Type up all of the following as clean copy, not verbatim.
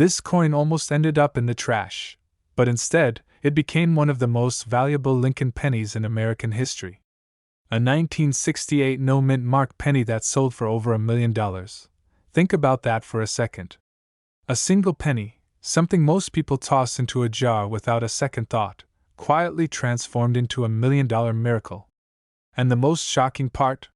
This coin almost ended up in the trash, but instead, it became one of the most valuable Lincoln pennies in American history. A 1968 no-mint mark penny that sold for over $1 million. Think about that for a second. A single penny, something most people toss into a jar without a second thought, quietly transformed into $1 million miracle. And the most shocking part?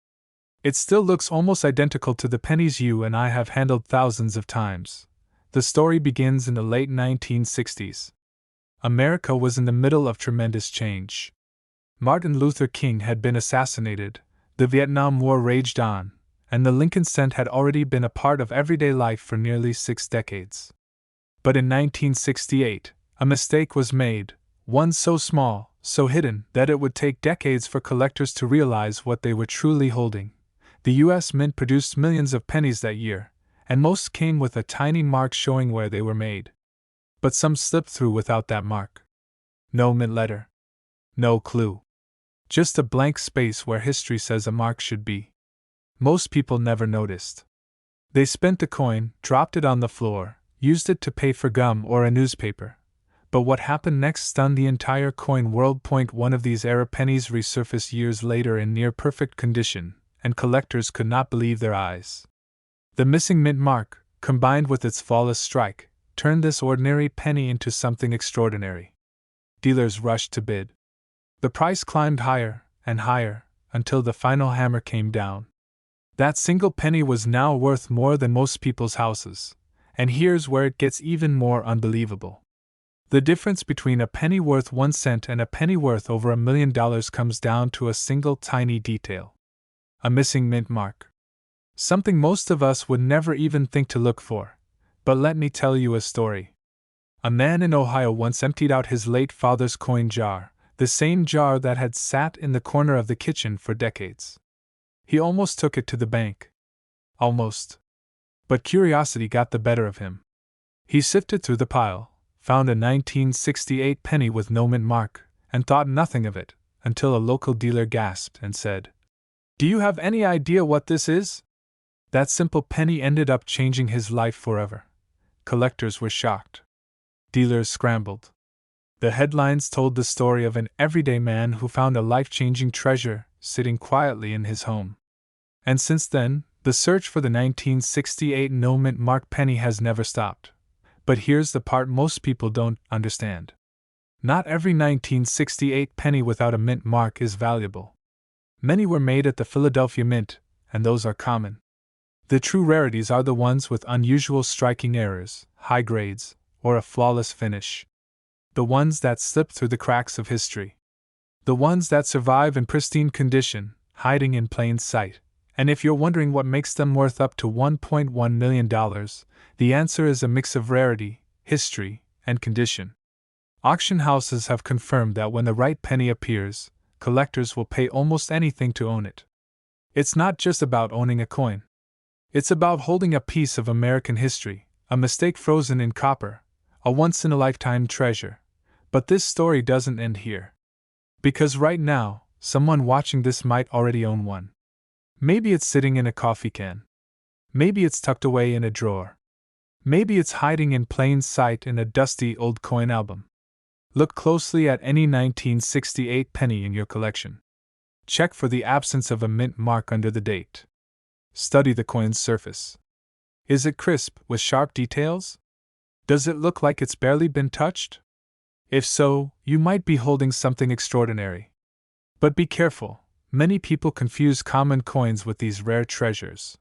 It still looks almost identical to the pennies you and I have handled thousands of times. The story begins in the late 1960s. America was in the middle of tremendous change. Martin Luther King had been assassinated, the Vietnam War raged on, and the Lincoln cent had already been a part of everyday life for nearly 6 decades. But in 1968, a mistake was made, one so small, so hidden, that it would take decades for collectors to realize what they were truly holding. The U.S. Mint produced millions of pennies that year, and most came with a tiny mark showing where they were made. But some slipped through without that mark. No mint letter. No clue. Just a blank space where history says a mark should be. Most people never noticed. They spent the coin, dropped it on the floor, used it to pay for gum or a newspaper. But what happened next stunned the entire coin world. One of these era pennies resurfaced years later in near-perfect condition, and collectors could not believe their eyes. The missing mint mark, combined with its flawless strike, turned this ordinary penny into something extraordinary. Dealers rushed to bid. The price climbed higher and higher, until the final hammer came down. That single penny was now worth more than most people's houses, and here's where it gets even more unbelievable. The difference between a penny worth 1 cent and a penny worth over $1 million comes down to a single tiny detail. A missing mint mark. Something most of us would never even think to look for. But let me tell you a story. A man in Ohio once emptied out his late father's coin jar, the same jar that had sat in the corner of the kitchen for decades. He almost took it to the bank. Almost. But curiosity got the better of him. He sifted through the pile, found a 1968 penny with no mint mark, and thought nothing of it, until a local dealer gasped and said, "Do you have any idea what this is?" That simple penny ended up changing his life forever. Collectors were shocked. Dealers scrambled. The headlines told the story of an everyday man who found a life-changing treasure sitting quietly in his home. And since then, the search for the 1968 no-mint mark penny has never stopped. But here's the part most people don't understand. Not every 1968 penny without a mint mark is valuable. Many were made at the Philadelphia Mint, and those are common. The true rarities are the ones with unusual striking errors, high grades, or a flawless finish. The ones that slip through the cracks of history. The ones that survive in pristine condition, hiding in plain sight. And if you're wondering what makes them worth up to $1.1 million, the answer is a mix of rarity, history, and condition. Auction houses have confirmed that when the right penny appears, collectors will pay almost anything to own it. It's not just about owning a coin. It's about holding a piece of American history, a mistake frozen in copper, a once-in-a-lifetime treasure. But this story doesn't end here. Because right now, someone watching this might already own one. Maybe it's sitting in a coffee can. Maybe it's tucked away in a drawer. Maybe it's hiding in plain sight in a dusty old coin album. Look closely at any 1968 penny in your collection. Check for the absence of a mint mark under the date. Study the coin's surface. Is it crisp, with sharp details? Does it look like it's barely been touched? If so, you might be holding something extraordinary. But be careful, many people confuse common coins with these rare treasures.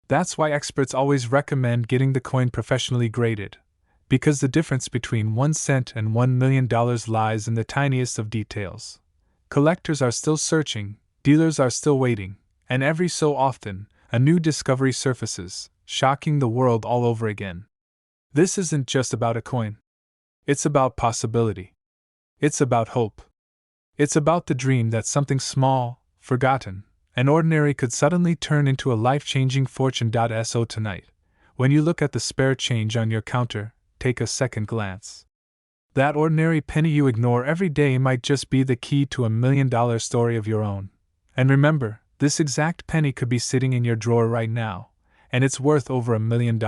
That's why experts always recommend getting the coin professionally graded, because the difference between 1 cent and $1 million lies in the tiniest of details. Collectors are still searching, dealers are still waiting, and every so often, a new discovery surfaces, shocking the world all over again. This isn't just about a coin. It's about possibility. It's about hope. It's about the dream that something small, forgotten, and ordinary could suddenly turn into a life-changing fortune. So tonight, when you look at the spare change on your counter, take a second glance. That ordinary penny you ignore every day might just be the key to $1 million story of your own. And remember, this exact penny could be sitting in your drawer right now, and it's worth over $1 million.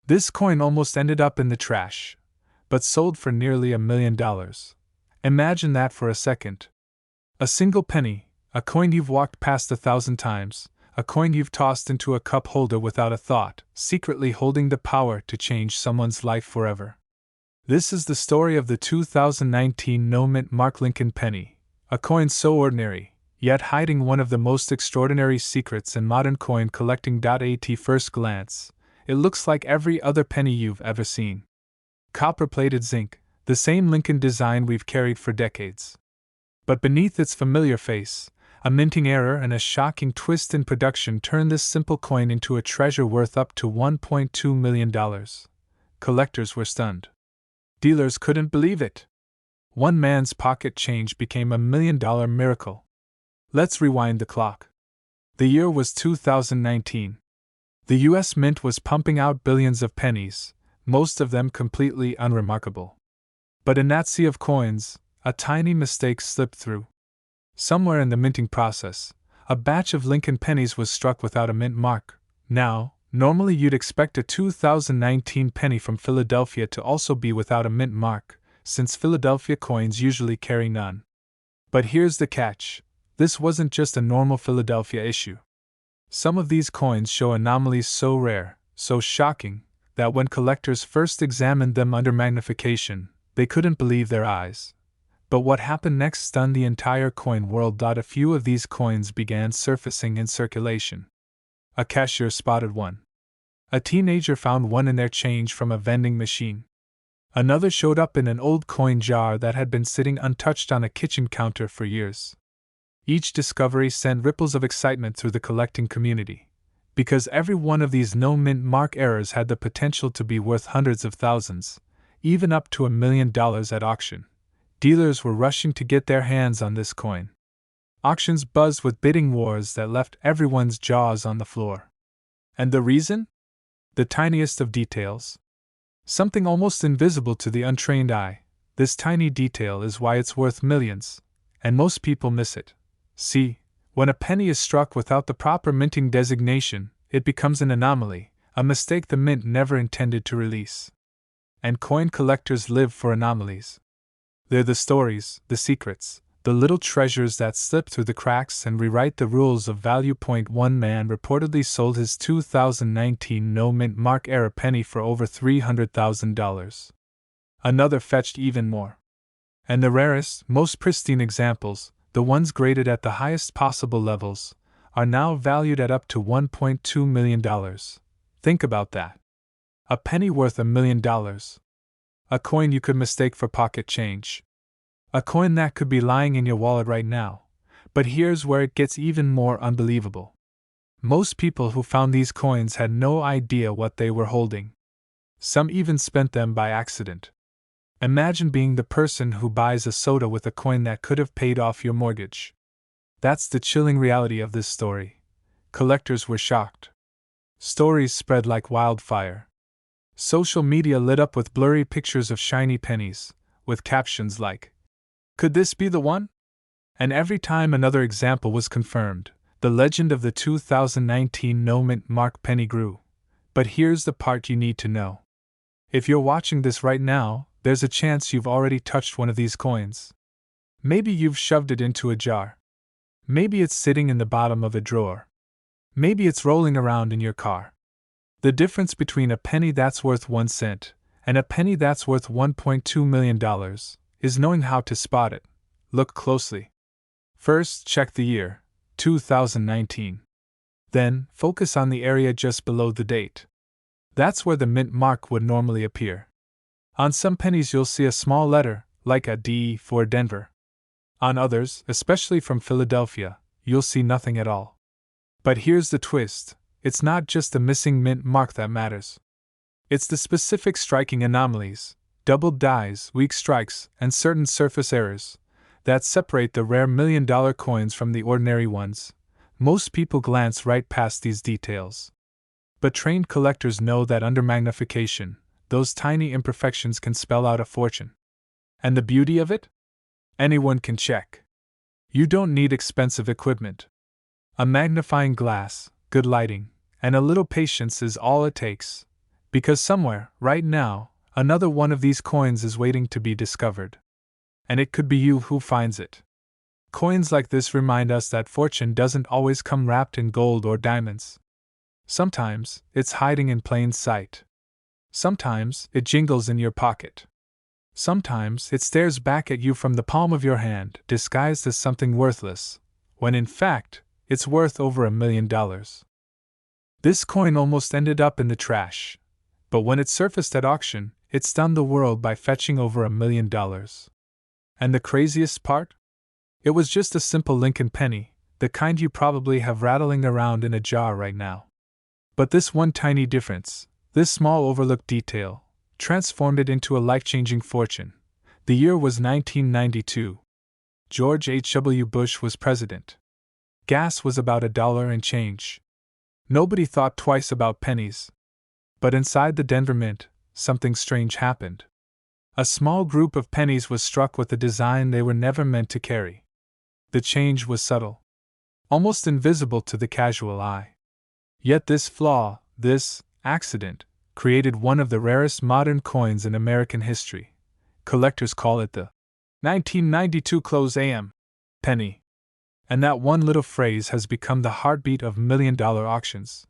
This coin almost ended up in the trash, but sold for nearly $1 million. Imagine that for a second. A single penny, a coin you've walked past 1,000 times, a coin you've tossed into a cup holder without a thought, secretly holding the power to change someone's life forever. This is the story of the 2019 no-mint Mark Lincoln penny, a coin so ordinary, yet hiding one of the most extraordinary secrets in modern coin collecting. At first glance, it looks like every other penny you've ever seen. Copper-plated zinc, the same Lincoln design we've carried for decades. But beneath its familiar face, a minting error and a shocking twist in production turned this simple coin into a treasure worth up to $1.2 million. Collectors were stunned. Dealers couldn't believe it. One man's pocket change became $1 million miracle. Let's rewind the clock. The year was 2019. The US Mint was pumping out billions of pennies, most of them completely unremarkable. But in that sea of coins, a tiny mistake slipped through. Somewhere in the minting process, a batch of Lincoln pennies was struck without a mint mark. Now, normally you'd expect a 2019 penny from Philadelphia to also be without a mint mark, since Philadelphia coins usually carry none. But here's the catch: this wasn't just a normal Philadelphia issue. Some of these coins show anomalies so rare, so shocking, that when collectors first examined them under magnification, they couldn't believe their eyes. But what happened next stunned the entire coin world. A few of these coins began surfacing in circulation. A cashier spotted one. A teenager found one in their change from a vending machine. Another showed up in an old coin jar that had been sitting untouched on a kitchen counter for years. Each discovery sent ripples of excitement through the collecting community, because every one of these no-mint mark errors had the potential to be worth hundreds of thousands, even up to $1 million at auction. Dealers were rushing to get their hands on this coin. Auctions buzzed with bidding wars that left everyone's jaws on the floor. And the reason? The tiniest of details. Something almost invisible to the untrained eye. This tiny detail is why it's worth millions, and most people miss it. See, when a penny is struck without the proper minting designation, it becomes an anomaly, a mistake the mint never intended to release. And coin collectors live for anomalies. They're the stories, the secrets, the little treasures that slip through the cracks and rewrite the rules of value. One man reportedly sold his 2019 no-mint mark era penny for over $300,000. Another fetched even more. And the rarest, most pristine examples, the ones graded at the highest possible levels, are now valued at up to $1.2 million. Think about that. A penny worth $1 million. A coin you could mistake for pocket change. A coin that could be lying in your wallet right now. But here's where it gets even more unbelievable. Most people who found these coins had no idea what they were holding. Some even spent them by accident. Imagine being the person who buys a soda with a coin that could have paid off your mortgage. That's the chilling reality of this story. Collectors were shocked. Stories spread like wildfire. Social media lit up with blurry pictures of shiny pennies, with captions like, "Could this be the one?" And every time another example was confirmed, the legend of the 2019 no-mint mark penny grew. But here's the part you need to know. If you're watching this right now, there's a chance you've already touched one of these coins. Maybe you've shoved it into a jar. Maybe it's sitting in the bottom of a drawer. Maybe it's rolling around in your car. The difference between a penny that's worth 1 cent and a penny that's worth $1.2 million is knowing how to spot it. Look closely. First, check the year, 2019. Then, focus on the area just below the date. That's where the mint mark would normally appear. On some pennies you'll see a small letter, like a D for Denver. On others, especially from Philadelphia, you'll see nothing at all. But here's the twist. It's not just the missing mint mark that matters. It's the specific striking anomalies, doubled dies, weak strikes, and certain surface errors that separate the rare $1 million coins from the ordinary ones. Most people glance right past these details. But trained collectors know that under magnification, those tiny imperfections can spell out a fortune. And the beauty of it? Anyone can check. You don't need expensive equipment. A magnifying glass, good lighting, and a little patience is all it takes. Because somewhere, right now, another one of these coins is waiting to be discovered. And it could be you who finds it. Coins like this remind us that fortune doesn't always come wrapped in gold or diamonds. Sometimes, it's hiding in plain sight. Sometimes, it jingles in your pocket. Sometimes, it stares back at you from the palm of your hand, disguised as something worthless, when in fact, it's worth over $1 million. This coin almost ended up in the trash, but when it surfaced at auction, it stunned the world by fetching over $1 million. And the craziest part? It was just a simple Lincoln penny, the kind you probably have rattling around in a jar right now. But this one tiny difference, this small overlooked detail, transformed it into a life-changing fortune. The year was 1992. George H.W. Bush was president. Gas was about $1 and change. Nobody thought twice about pennies. But inside the Denver Mint, something strange happened. A small group of pennies was struck with a design they were never meant to carry. The change was subtle, almost invisible to the casual eye. Yet this flaw, this accident, created one of the rarest modern coins in American history. Collectors call it the 1992 close AM penny. And that one little phrase has become the heartbeat of million-dollar auctions.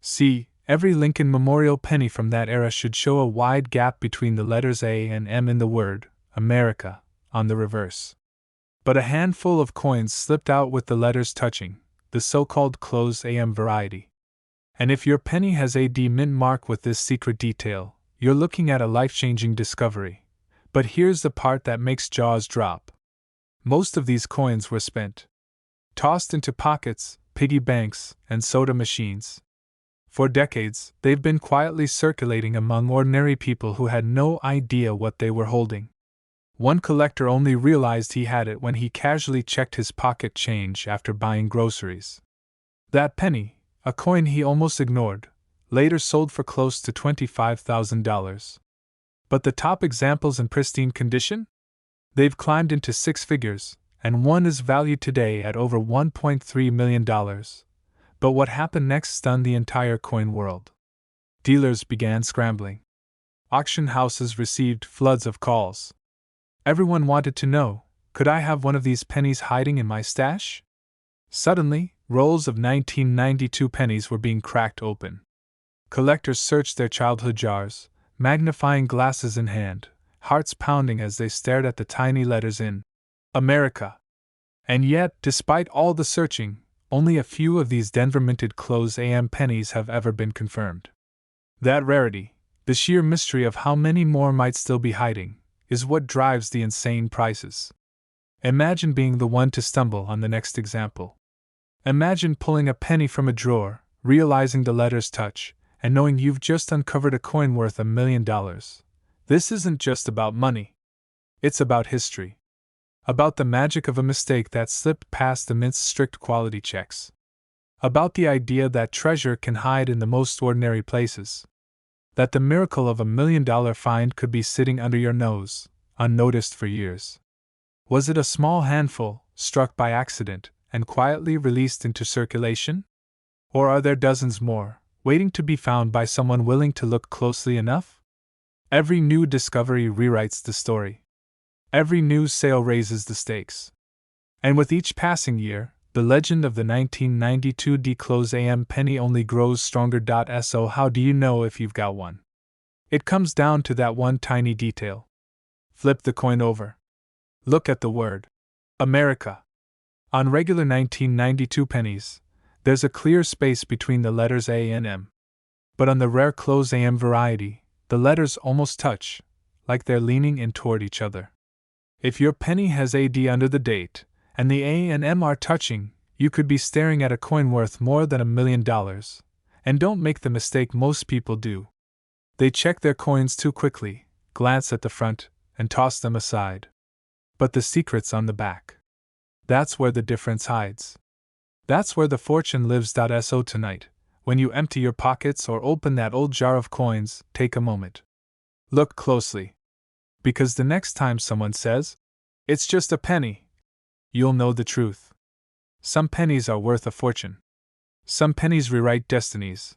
See, every Lincoln Memorial penny from that era should show a wide gap between the letters A and M in the word America on the reverse. But a handful of coins slipped out with the letters touching, the so-called close AM variety. And if your penny has a D mint mark with this secret detail, you're looking at a life-changing discovery. But here's the part that makes jaws drop. Most of these coins were spent, tossed into pockets, piggy banks, and soda machines. For decades, they've been quietly circulating among ordinary people who had no idea what they were holding. One collector only realized he had it when he casually checked his pocket change after buying groceries. That penny, a coin he almost ignored, later sold for close to $25,000. But the top examples in pristine condition? They've climbed into six figures, and one is valued today at over $1.3 million. But what happened next stunned the entire coin world. Dealers began scrambling. Auction houses received floods of calls. Everyone wanted to know, could I have one of these pennies hiding in my stash? Suddenly, rolls of 1992 pennies were being cracked open. Collectors searched their childhood jars, magnifying glasses in hand, hearts pounding as they stared at the tiny letters in America. And yet, despite all the searching, only a few of these Denver minted close AM pennies have ever been confirmed. That rarity, the sheer mystery of how many more might still be hiding, is what drives the insane prices. Imagine being the one to stumble on the next example. Imagine pulling a penny from a drawer, realizing the letters touch, and knowing you've just uncovered a coin worth $1 million. This isn't just about money. It's about history. About the magic of a mistake that slipped past the mint's strict quality checks. About the idea that treasure can hide in the most ordinary places. That the miracle of $1 million find could be sitting under your nose, unnoticed for years. Was it a small handful, struck by accident, and quietly released into circulation? Or are there dozens more, waiting to be found by someone willing to look closely enough? Every new discovery rewrites the story. Every new sale raises the stakes. And with each passing year, the legend of the 1992 D-Close AM penny only grows stronger. So how do you know if you've got one? It comes down to that one tiny detail. Flip the coin over. Look at the word America. On regular 1992 pennies, there's a clear space between the letters A and M. But on the rare close AM variety, the letters almost touch, like they're leaning in toward each other. If your penny has AD under the date, and the A and M are touching, you could be staring at a coin worth more than $1 million. And don't make the mistake most people do. They check their coins too quickly, glance at the front, and toss them aside. But the secret's on the back. That's where the difference hides. That's where the fortune lives. So tonight, when you empty your pockets or open that old jar of coins, take a moment. Look closely. Because the next time someone says, "It's just a penny," you'll know the truth. Some pennies are worth a fortune. Some pennies rewrite destinies.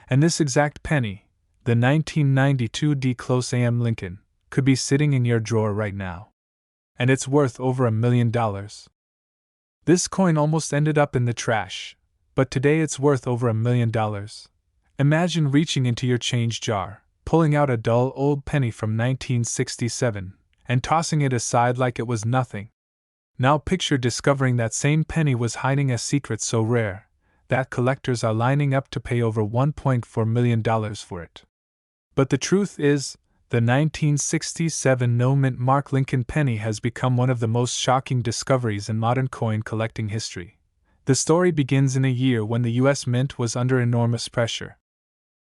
And this exact penny, The 1992 D Close AM Lincoln could be sitting in your drawer right now. And it's worth over $1 million. This coin almost ended up in the trash, but today it's worth over $1 million. Imagine reaching into your change jar, pulling out a dull old penny from 1967, and tossing it aside like it was nothing. Now picture discovering that same penny was hiding a secret so rare that collectors are lining up to pay over $1.4 million for it. But the truth is, the 1967 no-mint Mark Lincoln penny has become one of the most shocking discoveries in modern coin collecting history. The story begins in a year when the U.S. Mint was under enormous pressure.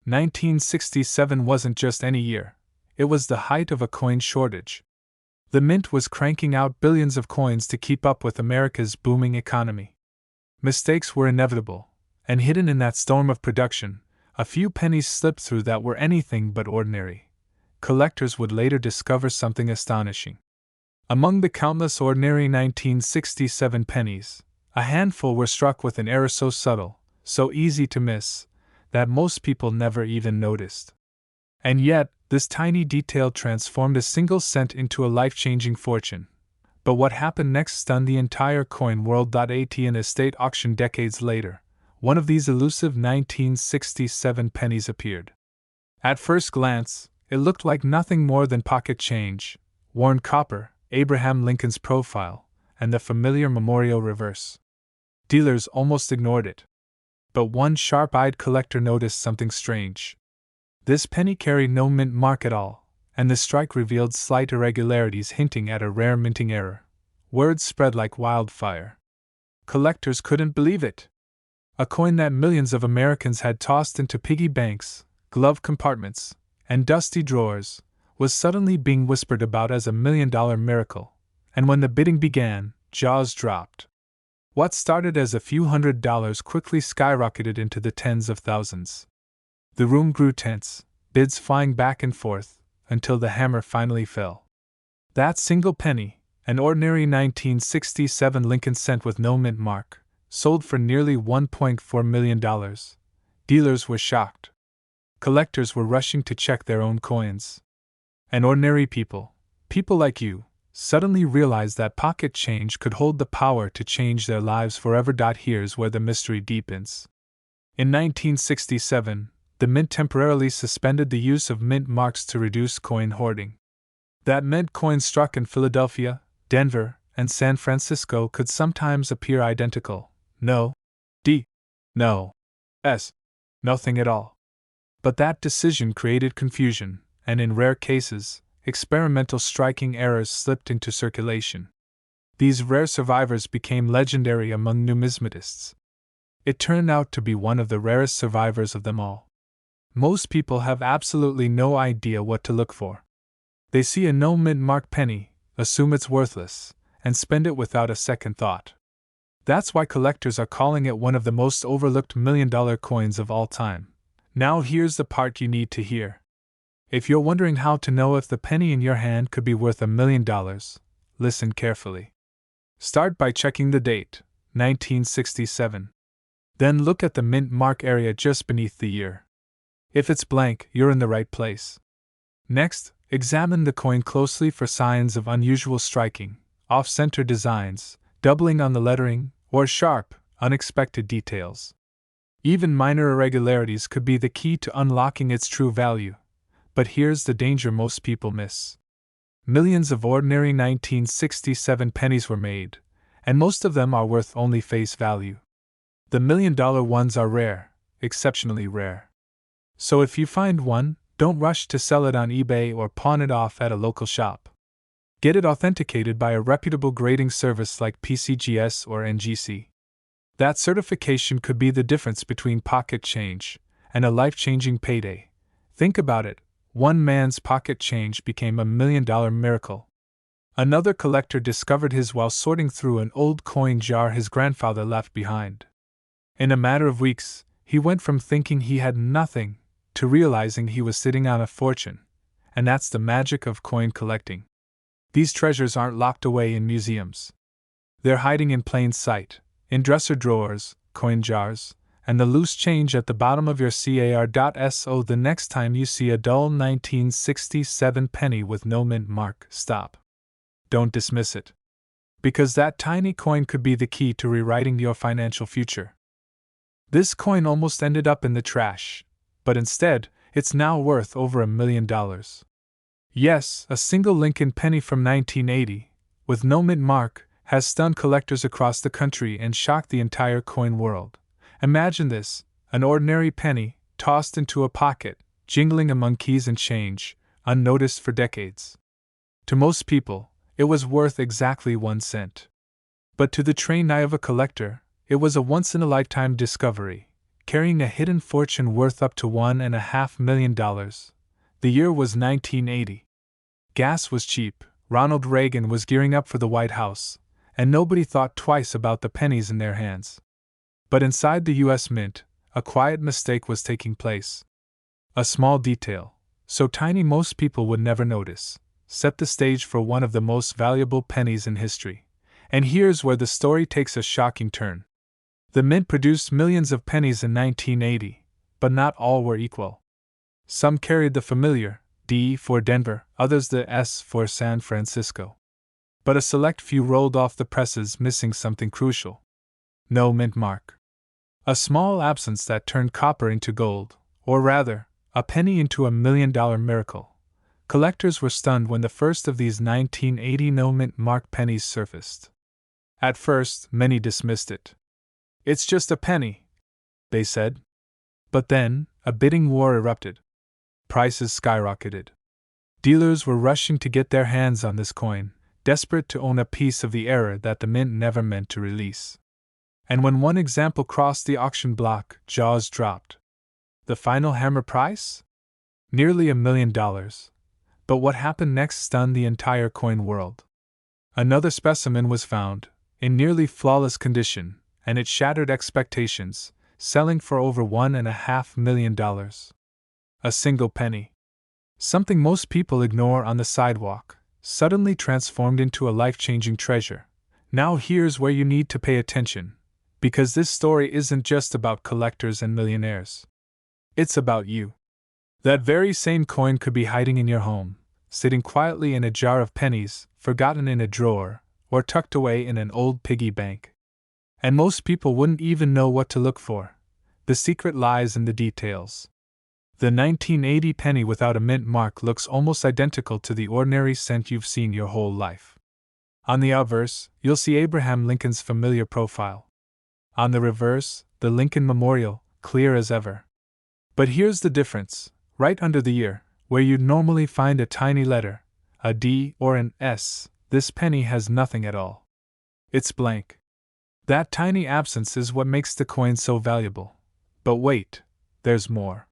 1967 wasn't just any year, it was the height of a coin shortage. The Mint was cranking out billions of coins to keep up with America's booming economy. Mistakes were inevitable, and hidden in that storm of production, a few pennies slipped through that were anything but ordinary. Collectors would later discover something astonishing. Among the countless ordinary 1967 pennies, a handful were struck with an error so subtle, so easy to miss, that most people never even noticed. And yet, this tiny detail transformed a single cent into a life-changing fortune. But what happened next stunned the entire coin world. At an estate auction decades later, one of these elusive 1967 pennies appeared. At first glance, it looked like nothing more than pocket change, worn copper, Abraham Lincoln's profile, and the familiar memorial reverse. Dealers almost ignored it. But one sharp-eyed collector noticed something strange. This penny carried no mint mark at all, and the strike revealed slight irregularities hinting at a rare minting error. Word spread like wildfire. Collectors couldn't believe it. A coin that millions of Americans had tossed into piggy banks, glove compartments, and dusty drawers was suddenly being whispered about as a $1 million miracle, and when the bidding began, jaws dropped. What started as a few $100s quickly skyrocketed into the tens of thousands. The room grew tense, bids flying back and forth, until the hammer finally fell. That single penny, an ordinary 1967 Lincoln cent with no mint mark, sold for nearly $1.4 million. Dealers were shocked. Collectors were rushing to check their own coins. And ordinary people like you, suddenly realized that pocket change could hold the power to change their lives forever. Here's where the mystery deepens. In 1967, the Mint temporarily suspended the use of mint marks to reduce coin hoarding. That meant coins struck in Philadelphia, Denver, and San Francisco could sometimes appear identical. No D, no S, nothing at all. But that decision created confusion, and in rare cases, experimental striking errors slipped into circulation. These rare survivors became legendary among numismatists. It turned out to be one of the rarest survivors of them all. Most people have absolutely no idea what to look for. They see a no mint mark penny, assume it's worthless, and spend it without a second thought. That's why collectors are calling it one of the most overlooked $1 million coins of all time. Now here's the part you need to hear. If you're wondering how to know if the penny in your hand could be worth $1 million, listen carefully. Start by checking the date, 1967. Then look at the mint mark area just beneath the year. If it's blank, you're in the right place. Next, examine the coin closely for signs of unusual striking, off-center designs, doubling on the lettering, or sharp, unexpected details. Even minor irregularities could be the key to unlocking its true value. But here's the danger most people miss. Millions of ordinary 1967 pennies were made, and most of them are worth only face value. The $1 million ones are rare, exceptionally rare. So if you find one, don't rush to sell it on eBay or pawn it off at a local shop. Get it authenticated by a reputable grading service like PCGS or NGC. That certification could be the difference between pocket change and a life-changing payday. Think about it. One man's pocket change became a $1 million miracle. Another collector discovered his while sorting through an old coin jar his grandfather left behind. In a matter of weeks, he went from thinking he had nothing to realizing he was sitting on a fortune. And that's the magic of coin collecting. These treasures aren't locked away in museums. They're hiding in plain sight, in dresser drawers, coin jars, and the loose change at the bottom of your car.so. The next time you see a dull 1967 penny with no mint mark, stop. Don't dismiss it. Because that tiny coin could be the key to rewriting your financial future. This coin almost ended up in the trash, but instead, it's now worth over $1 million. Yes, a single Lincoln penny from 1980, with no mint mark, has stunned collectors across the country and shocked the entire coin world. Imagine this: an ordinary penny, tossed into a pocket, jingling among keys and change, unnoticed for decades. To most people, it was worth exactly 1 cent. But to the trained eye of a collector, it was a once-in-a-lifetime discovery, carrying a hidden fortune worth up to $1.5 million. The year was 1980. Gas was cheap, Ronald Reagan was gearing up for the White House, and nobody thought twice about the pennies in their hands. But inside the U.S. Mint, a quiet mistake was taking place. A small detail, so tiny most people would never notice, set the stage for one of the most valuable pennies in history. And here's where the story takes a shocking turn. The Mint produced millions of pennies in 1980, but not all were equal. Some carried the familiar D for Denver, others the S for San Francisco. But a select few rolled off the presses missing something crucial. No mint mark. A small absence that turned copper into gold, or rather, a penny into $1 million miracle. Collectors were stunned when the first of these 1980 no mint mark pennies surfaced. At first, many dismissed it. "It's just a penny," they said. But then, a bidding war erupted. Prices skyrocketed. Dealers were rushing to get their hands on this coin, desperate to own a piece of the era that the mint never meant to release. And when one example crossed the auction block, jaws dropped. The final hammer price? Nearly $1 million. But what happened next stunned the entire coin world. Another specimen was found, in nearly flawless condition, and it shattered expectations, selling for over $1.5 million. A single penny. Something most people ignore on the sidewalk, suddenly transformed into a life-changing treasure. Now here's where you need to pay attention, because this story isn't just about collectors and millionaires. It's about you. That very same coin could be hiding in your home, sitting quietly in a jar of pennies, forgotten in a drawer, or tucked away in an old piggy bank. And most people wouldn't even know what to look for. The secret lies in the details. The 1980 penny without a mint mark looks almost identical to the ordinary cent you've seen your whole life. On the obverse, you'll see Abraham Lincoln's familiar profile. On the reverse, the Lincoln Memorial, clear as ever. But here's the difference: right under the ear, where you'd normally find a tiny letter, a D or an S, this penny has nothing at all. It's blank. That tiny absence is what makes the coin so valuable. But wait, there's more.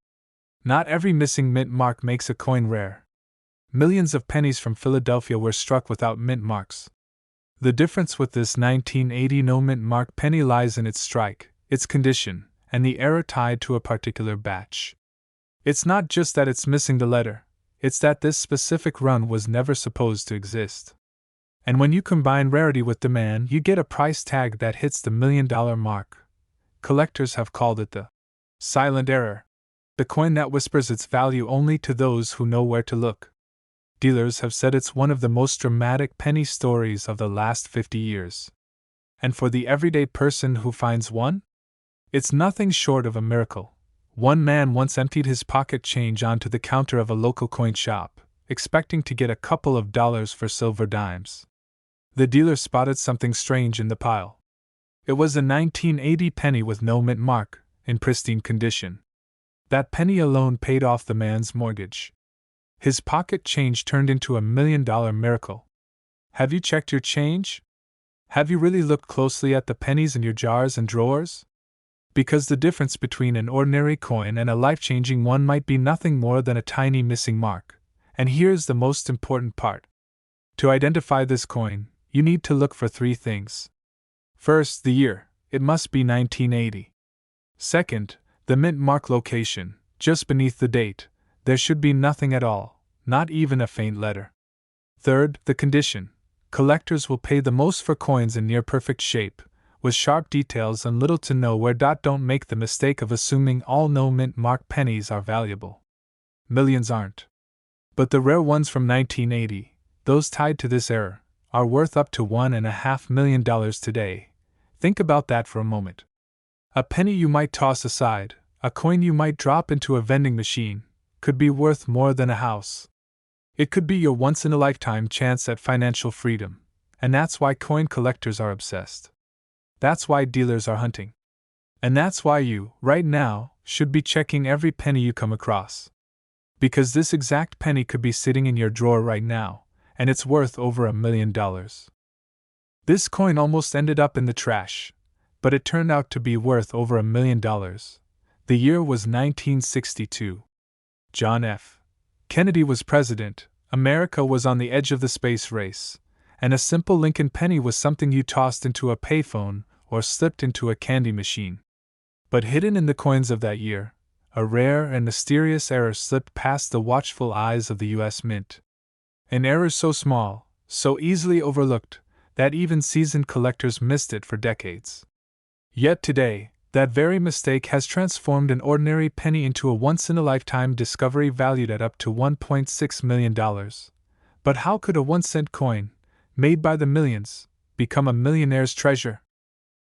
Not every missing mint mark makes a coin rare. Millions of pennies from Philadelphia were struck without mint marks. The difference with this 1980 no mint mark penny lies in its strike, its condition, and the era tied to a particular batch. It's not just that it's missing the letter, it's that this specific run was never supposed to exist. And when you combine rarity with demand, you get a price tag that hits the $1 million mark. Collectors have called it the silent error, the coin that whispers its value only to those who know where to look. Dealers have said it's one of the most dramatic penny stories of the last 50 years. And for the everyday person who finds one, it's nothing short of a miracle. One man once emptied his pocket change onto the counter of a local coin shop, expecting to get a couple of dollars for silver dimes. The dealer spotted something strange in the pile. It was a 1980 penny with no mint mark, in pristine condition. That penny alone paid off the man's mortgage. His pocket change turned into $1 million miracle. Have you checked your change? Have you really looked closely at the pennies in your jars and drawers? Because the difference between an ordinary coin and a life-changing one might be nothing more than a tiny missing mark. And here's the most important part. To identify this coin, you need to look for 3 things. First, the year. It must be 1980. Second, the mint mark location. Just beneath the date, there should be nothing at all, not even a faint letter. Third, the condition. Collectors will pay the most for coins in near-perfect shape, with sharp details and little to no wear. Don't make the mistake of assuming all no-mint mark pennies are valuable. Millions aren't. But the rare ones from 1980, those tied to this era, are worth up to $1.5 million today. Think about that for a moment. A penny you might toss aside, a coin you might drop into a vending machine, could be worth more than a house. It could be your once-in-a-lifetime chance at financial freedom, and that's why coin collectors are obsessed. That's why dealers are hunting. And that's why you, right now, should be checking every penny you come across. Because this exact penny could be sitting in your drawer right now, and it's worth over $1 million. This coin almost ended up in the trash, but it turned out to be worth over $1 million. The year was 1962. John F. Kennedy was president, America was on the edge of the space race, and a simple Lincoln penny was something you tossed into a payphone or slipped into a candy machine. But hidden in the coins of that year, a rare and mysterious error slipped past the watchful eyes of the U.S. Mint. An error so small, so easily overlooked, that even seasoned collectors missed it for decades. Yet today, that very mistake has transformed an ordinary penny into a once-in-a-lifetime discovery valued at up to $1.6 million. But how could a 1-cent coin, made by the millions, become a millionaire's treasure?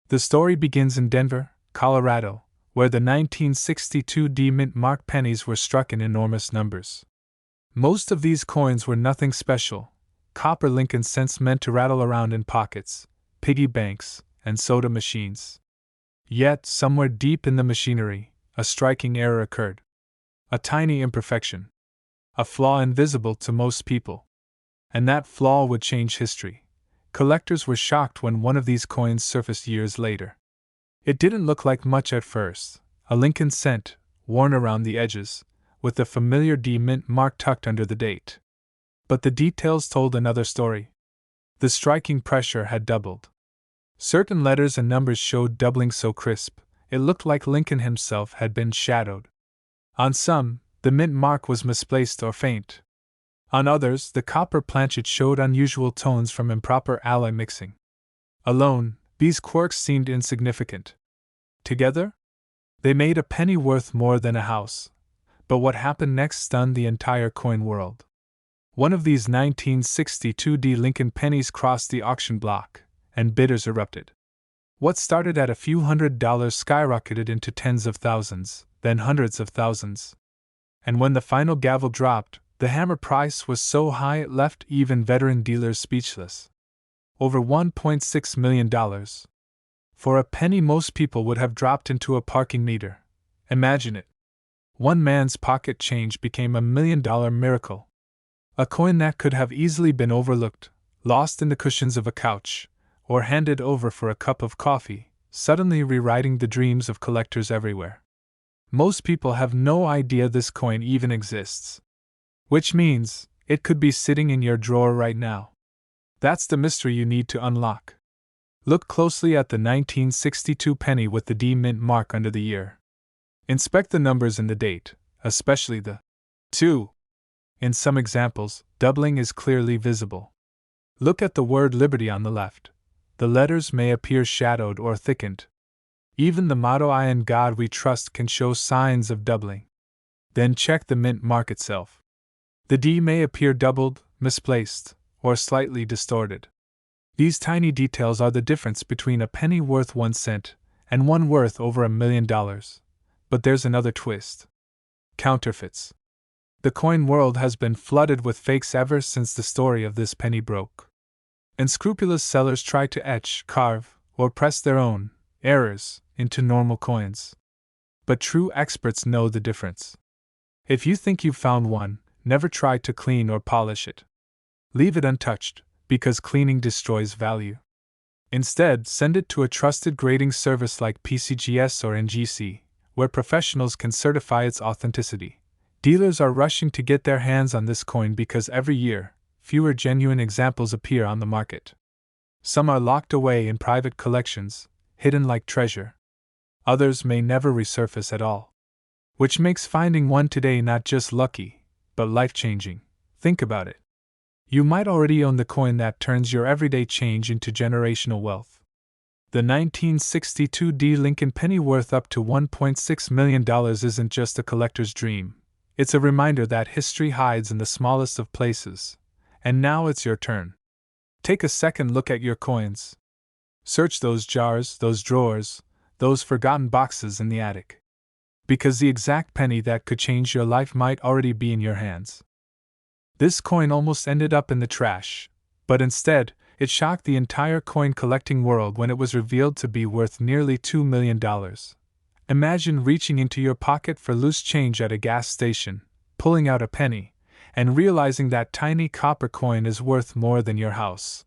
The story begins in Denver, Colorado, where the 1962 D-Mint mark pennies were struck in enormous numbers. Most of these coins were nothing special, copper Lincoln cents meant to rattle around in pockets, piggy banks, and soda machines. Yet, somewhere deep in the machinery, a striking error occurred. A tiny imperfection. A flaw invisible to most people. And that flaw would change history. Collectors were shocked when one of these coins surfaced years later. It didn't look like much at first, a Lincoln cent, worn around the edges, with the familiar D-Mint mark tucked under the date. But the details told another story. The striking pressure had doubled. Certain letters and numbers showed doubling so crisp, it looked like Lincoln himself had been shadowed. On some, the mint mark was misplaced or faint. On others, the copper planchet showed unusual tones from improper alloy mixing. Alone, these quirks seemed insignificant. Together, they made a penny worth more than a house. But what happened next stunned the entire coin world. One of these 1962 D Lincoln pennies crossed the auction block, and bidders erupted. What started at a few $100s skyrocketed into tens of thousands, then hundreds of thousands. And when the final gavel dropped, the hammer price was so high it left even veteran dealers speechless. Over $1.6 million. For a penny most people would have dropped into a parking meter. Imagine it. One man's pocket change became $1 million miracle. A coin that could have easily been overlooked, lost in the cushions of a couch, or handed over for a cup of coffee, suddenly rewriting the dreams of collectors everywhere. Most people have no idea this coin even exists. Which means, it could be sitting in your drawer right now. That's the mystery you need to unlock. Look closely at the 1962 penny with the D-Mint mark under the year. Inspect the numbers and the date, especially the 2. In some examples, doubling is clearly visible. Look at the word Liberty on the left. The letters may appear shadowed or thickened. Even the motto "I in God We Trust" can show signs of doubling. Then check the mint mark itself. The D may appear doubled, misplaced, or slightly distorted. These tiny details are the difference between a penny worth 1 cent and one worth over $1 million. But there's another twist. Counterfeits. The coin world has been flooded with fakes ever since the story of this penny broke. Unscrupulous sellers try to etch, carve, or press their own errors into normal coins. But true experts know the difference. If you think you've found one, never try to clean or polish it. Leave it untouched, because cleaning destroys value. Instead, send it to a trusted grading service like PCGS or NGC, where professionals can certify its authenticity. Dealers are rushing to get their hands on this coin because every year, fewer genuine examples appear on the market. Some are locked away in private collections, hidden like treasure. Others may never resurface at all. Which makes finding one today not just lucky, but life-changing. Think about it. You might already own the coin that turns your everyday change into generational wealth. The 1962 D. Lincoln penny worth up to $1.6 million isn't just a collector's dream. It's a reminder that history hides in the smallest of places. And now it's your turn. Take a second look at your coins. Search those jars, those drawers, those forgotten boxes in the attic. Because the exact penny that could change your life might already be in your hands. This coin almost ended up in the trash, but instead, it shocked the entire coin collecting world when it was revealed to be worth nearly $2 million. Imagine reaching into your pocket for loose change at a gas station, pulling out a penny, and realizing that tiny copper coin is worth more than your house.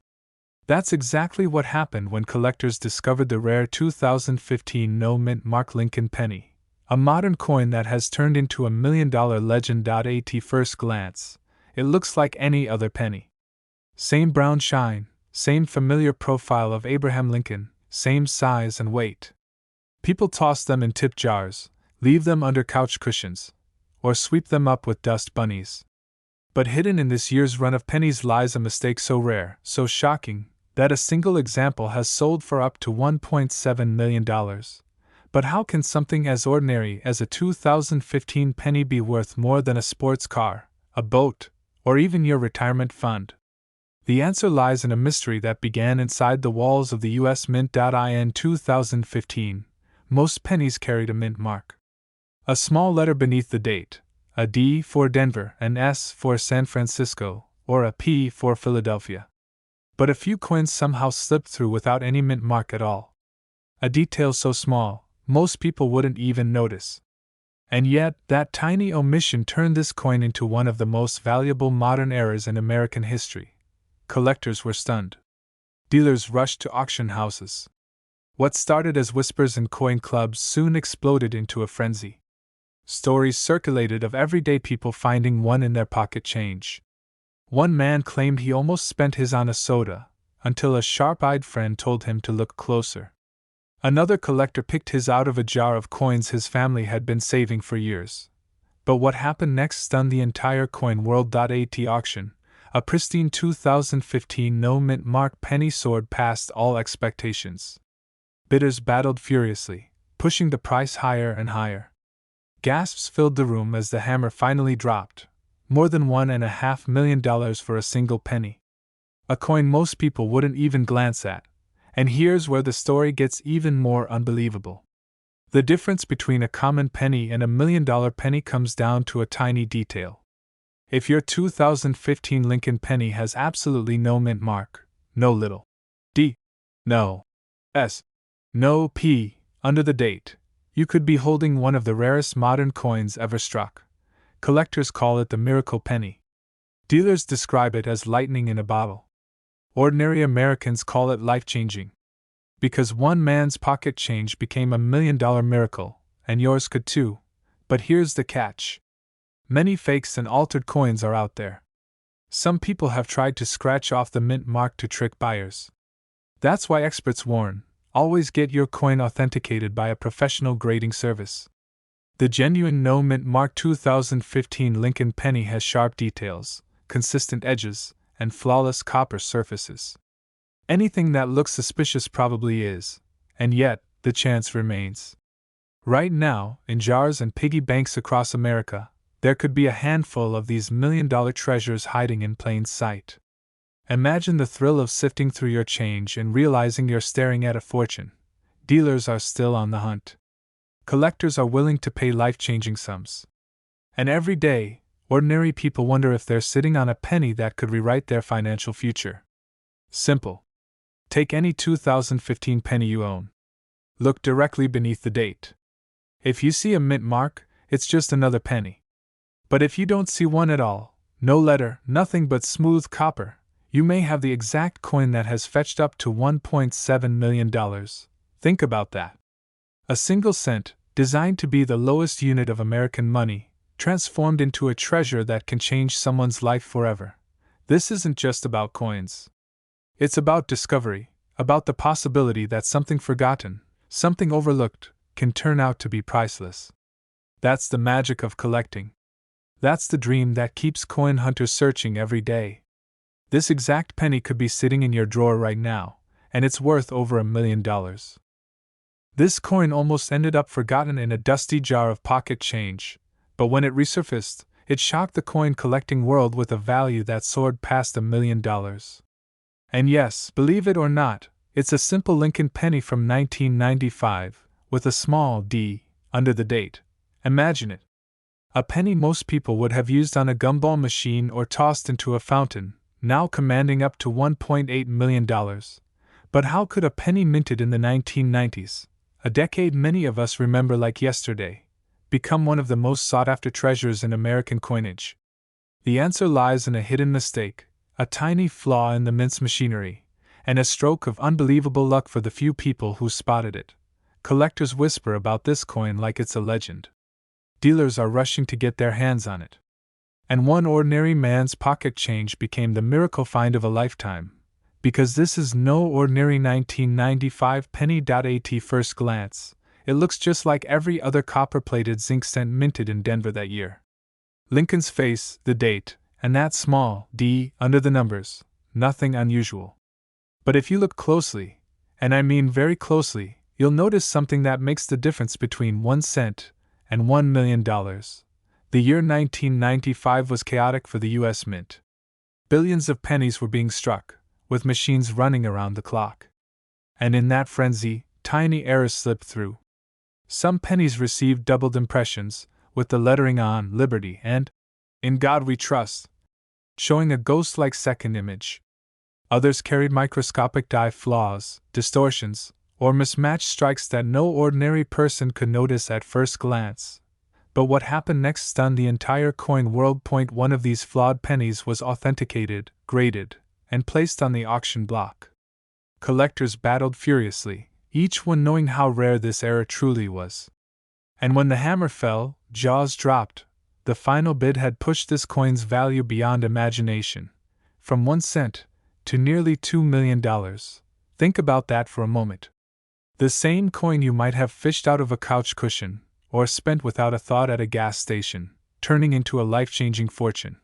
That's exactly what happened when collectors discovered the rare 2015 no-mint mark Lincoln penny, a modern coin that has turned into a million-dollar legend. At first glance, it looks like any other penny. Same brown shine, same familiar profile of Abraham Lincoln, same size and weight. People toss them in tip jars, leave them under couch cushions, or sweep them up with dust bunnies. But hidden in this year's run of pennies lies a mistake so rare, so shocking, that a single example has sold for up to $1.7 million. But how can something as ordinary as a 2015 penny be worth more than a sports car, a boat, or even your retirement fund? The answer lies in a mystery that began inside the walls of the U.S. Mint. In 2015, most pennies carried a mint mark. A small letter beneath the date, a D for Denver, an S for San Francisco, or a P for Philadelphia. But a few coins somehow slipped through without any mint mark at all. A detail so small, most people wouldn't even notice. And yet, that tiny omission turned this coin into one of the most valuable modern errors in American history. Collectors were stunned. Dealers rushed to auction houses. What started as whispers in coin clubs soon exploded into a frenzy. Stories circulated of everyday people finding one in their pocket change. One man claimed he almost spent his on a soda, until a sharp-eyed friend told him to look closer. Another collector picked his out of a jar of coins his family had been saving for years. But what happened next stunned the entire coin world. At auction, a pristine 2015 no-mint mark penny soared past all expectations. Bidders battled furiously, pushing the price higher and higher. Gasps filled the room as the hammer finally dropped. More than $1.5 million for a single penny. A coin most people wouldn't even glance at. And here's where the story gets even more unbelievable. The difference between a common penny and a $1 million penny comes down to a tiny detail. If your 2015 Lincoln penny has absolutely no mint mark, no little D, no S, no P under the date, you could be holding one of the rarest modern coins ever struck. Collectors call it the miracle penny. Dealers describe it as lightning in a bottle. Ordinary Americans call it life-changing. Because one man's pocket change became a $1 million miracle, and yours could too. But here's the catch. Many fakes and altered coins are out there. Some people have tried to scratch off the mint mark to trick buyers. That's why experts warn, always get your coin authenticated by a professional grading service. The genuine no-mint mark 2015 Lincoln penny has sharp details, consistent edges, and flawless copper surfaces. Anything that looks suspicious probably is, and yet, the chance remains. Right now, in jars and piggy banks across America, there could be a handful of these $1 million treasures hiding in plain sight. Imagine the thrill of sifting through your change and realizing you're staring at a fortune. Dealers are still on the hunt. Collectors are willing to pay life-changing sums. And every day, ordinary people wonder if they're sitting on a penny that could rewrite their financial future. Simple. Take any 2015 penny you own. Look directly beneath the date. If you see a mint mark, it's just another penny. But if you don't see one at all, no letter, nothing but smooth copper, you may have the exact coin that has fetched up to $1.7 million. Think about that. A single cent, designed to be the lowest unit of American money, transformed into a treasure that can change someone's life forever. This isn't just about coins. It's about discovery, about the possibility that something forgotten, something overlooked, can turn out to be priceless. That's the magic of collecting. That's the dream that keeps coin hunters searching every day. This exact penny could be sitting in your drawer right now, and it's worth over $1 million. This coin almost ended up forgotten in a dusty jar of pocket change, but when it resurfaced, it shocked the coin collecting world with a value that soared past $1 million. And yes, believe it or not, it's a simple Lincoln penny from 1995, with a small d under the date. Imagine it. A penny most people would have used on a gumball machine or tossed into a fountain, now commanding up to $1.8 million. But how could a penny minted in the 1990s, a decade many of us remember like yesterday, become one of the most sought-after treasures in American coinage? The answer lies in a hidden mistake, a tiny flaw in the mint's machinery, and a stroke of unbelievable luck for the few people who spotted it. Collectors whisper about this coin like it's a legend. Dealers are rushing to get their hands on it. And one ordinary man's pocket change became the miracle find of a lifetime, because this is no ordinary 1995 penny. At first glance, it looks just like every other copper-plated zinc cent minted in Denver that year. Lincoln's face, the date, and that small d under the numbers, nothing unusual. But if you look closely, and I mean very closely, you'll notice something that makes the difference between 1 cent and $1 million. The year 1995 was chaotic for the U.S. Mint. Billions of pennies were being struck, with machines running around the clock. And in that frenzy, tiny errors slipped through. Some pennies received doubled impressions, with the lettering on Liberty and In God We Trust, showing a ghost-like second image. Others carried microscopic die flaws, distortions, or mismatched strikes that no ordinary person could notice at first glance. But what happened next stunned the entire coin world. One of these flawed pennies was authenticated, graded, and placed on the auction block. Collectors battled furiously, each one knowing how rare this error truly was. And when the hammer fell, jaws dropped. The final bid had pushed this coin's value beyond imagination, from 1 cent to nearly $2 million. Think about that for a moment. The same coin you might have fished out of a couch cushion, or spent without a thought at a gas station, turning into a life-changing fortune.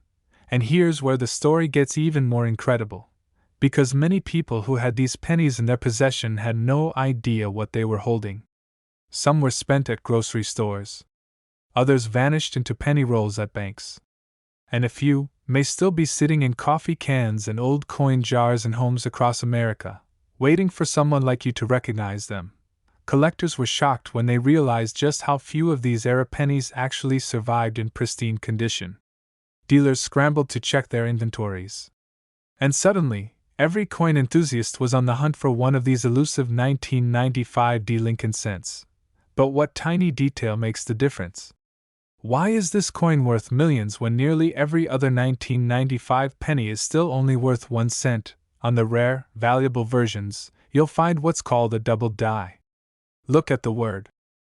And here's where the story gets even more incredible. Because many people who had these pennies in their possession had no idea what they were holding. Some were spent at grocery stores. Others vanished into penny rolls at banks. And a few may still be sitting in coffee cans and old coin jars in homes across America, waiting for someone like you to recognize them. Collectors were shocked when they realized just how few of these era pennies actually survived in pristine condition. Dealers scrambled to check their inventories. And suddenly, every coin enthusiast was on the hunt for one of these elusive 1995 D Lincoln cents. But what tiny detail makes the difference? Why is this coin worth millions when nearly every other 1995 penny is still only worth 1 cent? On the rare, valuable versions, you'll find what's called a double die. Look at the word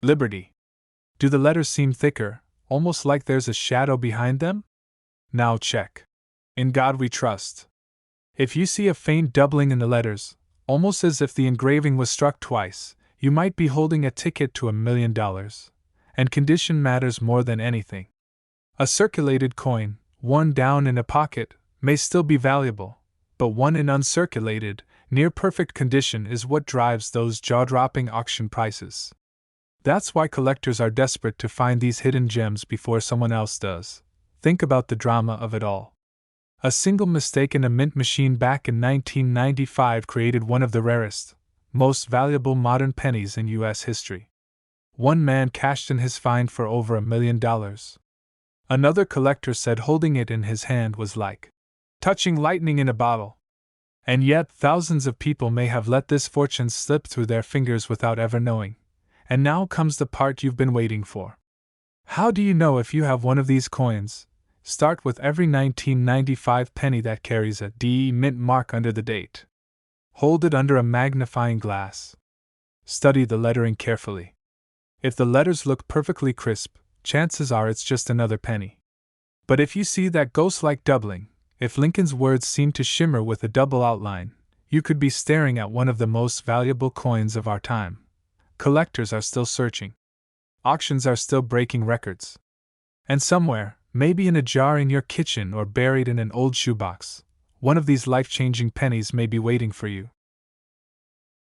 Liberty. Do the letters seem thicker, almost like there's a shadow behind them? Now check In God We Trust. If you see a faint doubling in the letters, almost as if the engraving was struck twice, you might be holding a ticket to $1 million. And condition matters more than anything. A circulated coin, worn down in a pocket, may still be valuable, but one in uncirculated, near-perfect condition is what drives those jaw-dropping auction prices. That's why collectors are desperate to find these hidden gems before someone else does. Think about the drama of it all. A single mistake in a mint machine back in 1995 created one of the rarest, most valuable modern pennies in U.S. history. One man cashed in his find for over $1 million. Another collector said holding it in his hand was like touching lightning in a bottle. And yet thousands of people may have let this fortune slip through their fingers without ever knowing. And now comes the part you've been waiting for. How do you know if you have one of these coins? Start with every 1995 penny that carries a D mint mark under the date. Hold it under a magnifying glass. Study the lettering carefully. If the letters look perfectly crisp, chances are it's just another penny. But if you see that ghost-like doubling, if Lincoln's words seem to shimmer with a double outline, you could be staring at one of the most valuable coins of our time. Collectors are still searching. Auctions are still breaking records. And somewhere, maybe in a jar in your kitchen or buried in an old shoebox, one of these life-changing pennies may be waiting for you.